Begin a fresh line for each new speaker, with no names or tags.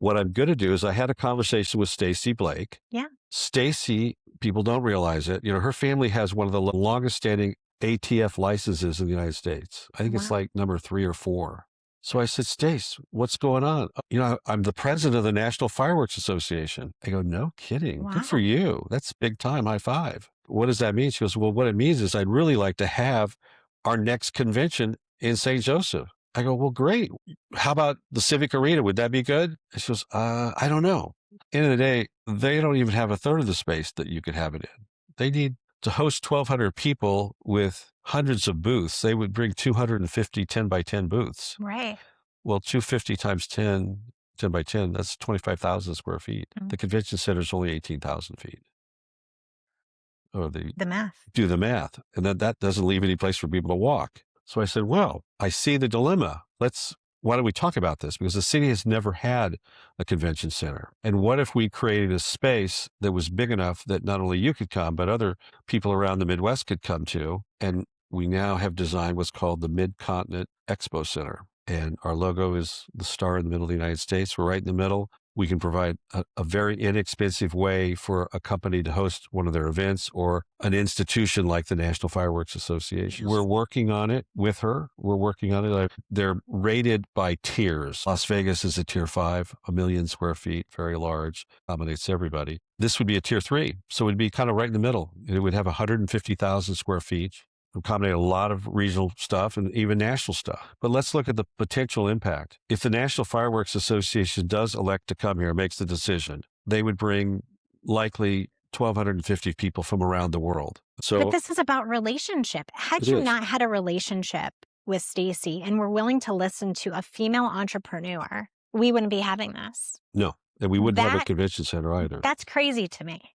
what I'm going to do is I had a conversation with Stacy Blake.
Yeah.
Stacy, people don't realize it. Her family has one of the longest standing ATF licenses in the United States. I think it's
Wow.
like number 3 or 4. So I said, Stace, what's going on? I'm the president of the National Fireworks Association. I go, no kidding. Good for
Wow.
you. That's big time. High five. What does that mean? She goes, well, what it means is I'd really like to have our next convention in St. Joseph. I go, well, great. How about the Civic Arena? Would that be good? And she goes, I don't know. End of the day, they don't even have a third of the space that you could have it in. They need to host 1,200 people with hundreds of booths. They would bring 250 10 by 10 booths.
Right.
Well, 250 times 10 by 10, that's 25,000 square feet.
Mm.
The convention center is only 18,000 feet. Or
The math.
do the math. And then that doesn't leave any place for people to walk. So I said, well, I see the dilemma. Why don't we talk about this? Because the city has never had a convention center. And what if we created a space that was big enough that not only you could come, but other people around the Midwest could come to? And we now have designed what's called the Mid-Continent Expo Center. And our logo is the star in the middle of the United States. We're right in the middle. We can provide a very inexpensive way for a company to host one of their events, or an institution like the National Fireworks Association. We're working on it with her. We're working on it. They're rated by tiers. Las Vegas is a tier 5, 1 million square feet, very large, accommodates everybody. This would be a tier 3. So it'd be kind of right in the middle. It would have 150,000 square feet. Accommodate a lot of regional stuff and even national stuff. But let's look at the potential impact. If the National Fireworks Association does elect to come here, makes the decision, they would bring likely 1,250 people from around the world. So
But this is about relationship. Had
it
you
is.
not had a relationship with Stacy and were willing to listen to a female entrepreneur, we wouldn't be having this.
No, and we wouldn't have a
That
convention center either.
That's crazy to me.